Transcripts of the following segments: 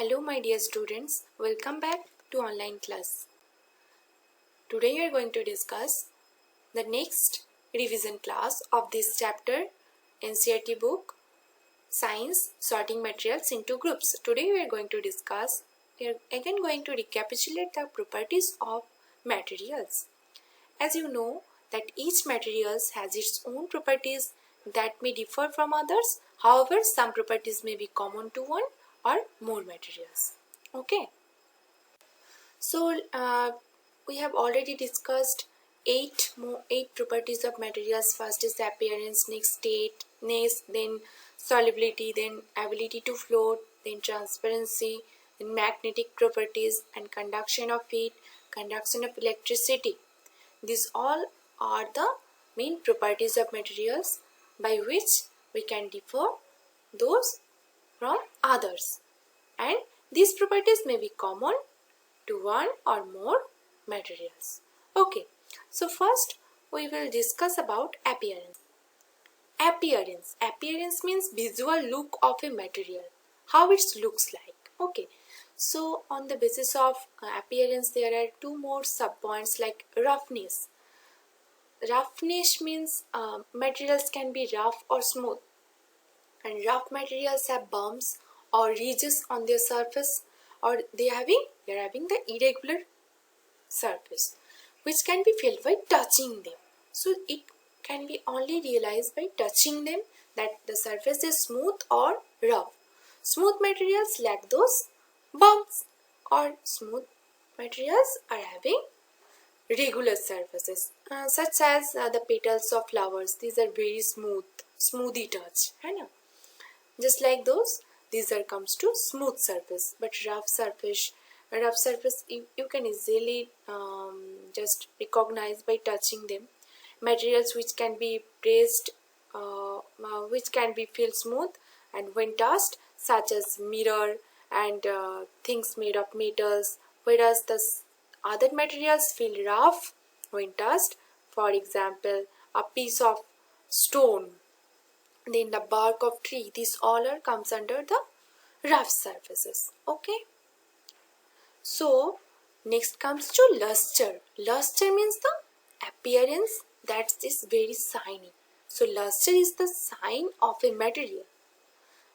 Hello my dear students, welcome back to online class. Today we are going to discuss the next revision class of this chapter NCERT book Science Sorting Materials into Groups. Today we are going to recapitulate the properties of materials. As you know that each materials has its own properties that may differ from others. However, some properties may be common to one or more materials. Okay. So we have already discussed eight properties of materials. First is the appearance, next state, next then solubility, then ability to float, then transparency, then magnetic properties and conduction of heat, conduction of electricity. These all are the main properties of materials by which we can differ those from others, and these properties may be common to one or more materials. Okay, so first we will discuss about appearance. Appearance means visual look of a material, how it looks like. Okay, so on the basis of appearance there are two more subpoints like roughness. Roughness means materials can be rough or smooth, and rough materials have bumps or ridges on their surface, or they are having the irregular surface which can be felt by touching them. So it can be only realized by touching them that the surface is smooth or rough. Smooth materials lack those bumps, or smooth materials are having regular surfaces, such as the petals of flowers. These are very smoothly touch, right? Just like those, these are comes to smooth surface, but rough surface you can easily just recognize by touching them. Materials which can be pressed, which can be feel smooth and when touched, such as mirror and things made of metals, whereas the other materials feel rough when touched. For example, a piece of stone, then the bark of tree. This all comes under the rough surfaces. Okay. So next comes to luster. Luster means the appearance that is very shiny. So luster is the sign of a material.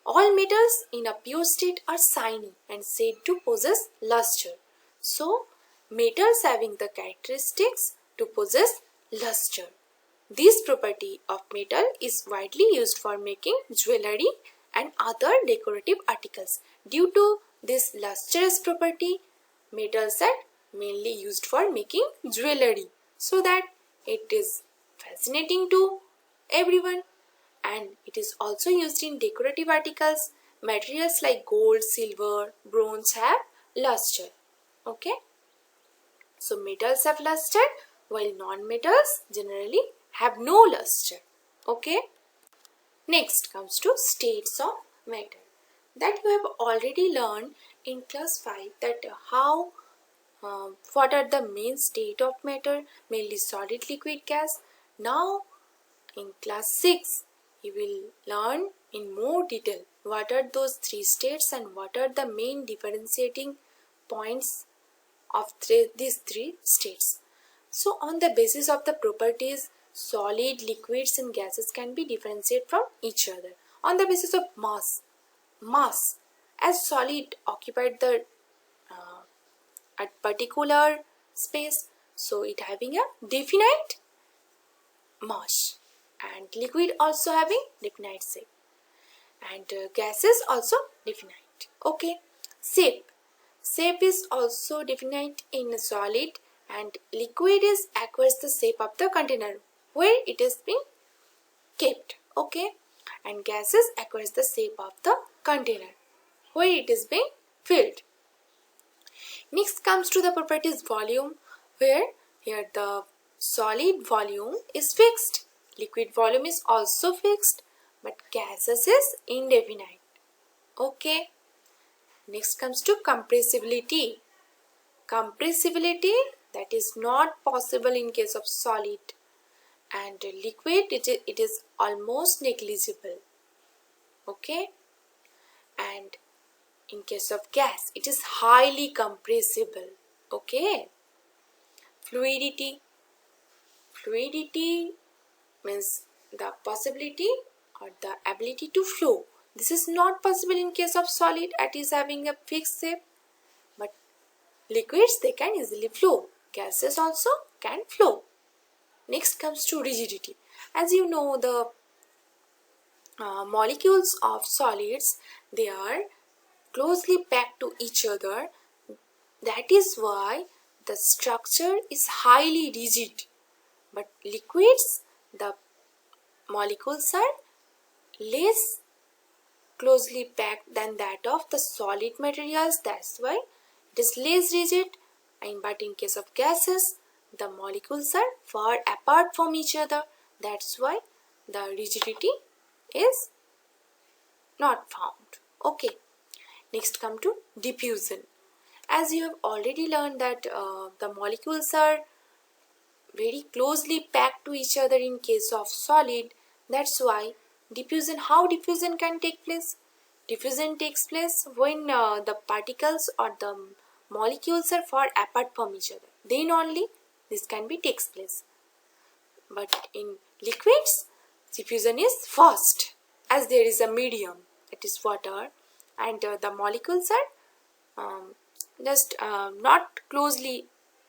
All metals in a pure state are shiny and said to possess luster. So metals having the characteristics to possess luster. This property of metal is widely used for making jewelry and other decorative articles. Due to this lustrous property, metals are mainly used for making jewelry, so that it is fascinating to everyone, and it is also used in decorative articles. Materials like gold, silver, bronze have luster. Okay, so metals have luster while non-metals generally have no luster. Okay. Next comes to states of matter, that you have already learned in class 5, that how what are the main state of matter, mainly solid, liquid, gas. Now in class 6 you will learn in more detail what are those three states and what are the main differentiating points of these three states. So on the basis of the properties, solid, liquids and gases can be differentiated from each other. On the basis of mass, as solid occupied the at particular space, so it having a definite mass, and liquid also having definite shape, and gases also definite. Okay, shape is also definite in solid, and liquid is acquires the shape of the container where it is being kept. Okay, and gases acquires the shape of the container where it is being filled. Next comes to the properties volume, where here the solid volume is fixed, liquid volume is also fixed, but gases is indefinite. Okay. Next comes to compressibility. Compressibility, that is not possible in case of solid, and liquid it is almost negligible. Okay, and in case of gas, it is highly compressible. Okay. Fluidity. Fluidity means the possibility or the ability to flow. This is not possible in case of solid, it is having a fixed shape. But liquids, they can easily flow. Gases also can flow. Next comes to rigidity. As you know, the molecules of solids, they are closely packed to each other. That is why the structure is highly rigid. But liquids, the molecules are less closely packed than that of the solid materials. That's why it is less rigid. But in case of gases, the molecules are far apart from each other. That's why the rigidity is not found. Okay. Next come to diffusion. As you have already learned that the molecules are very closely packed to each other in case of solid. That's why diffusion, how diffusion can take place? Diffusion takes place when the particles or the molecules are far apart from each other. Then only this can be takes place. But in liquids, diffusion is fast, as there is a medium, it is water, and the molecules are just not closely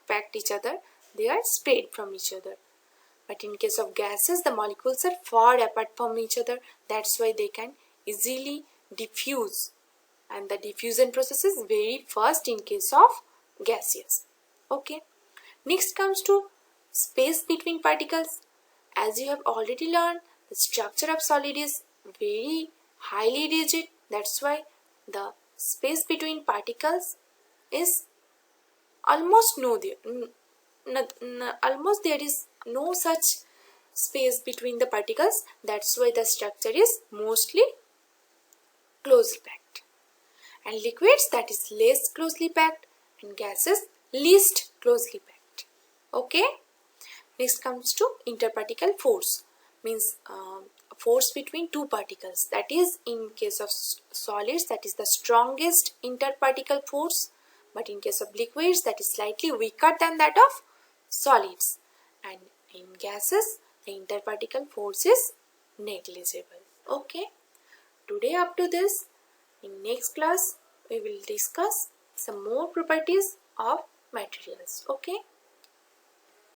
packed each other, they are spread from each other. But in case of gases, the molecules are far apart from each other. That's why they can easily diffuse, and the diffusion process is very fast in case of gaseous. Okay. Next comes to space between particles. As you have already learned, the structure of solid is very highly rigid. That's why the space between particles is almost almost there is no such space between the particles. That's why the structure is mostly closely packed. And liquids, that is less closely packed, and gases least closely packed. Okay. Next comes to interparticle force, means force between two particles. That is, in case of solids, that is the strongest interparticle force, but in case of liquids, that is slightly weaker than that of solids. And in gases, the interparticle force is negligible. Okay. Today up to this. In next class, we will discuss some more properties of materials. Okay.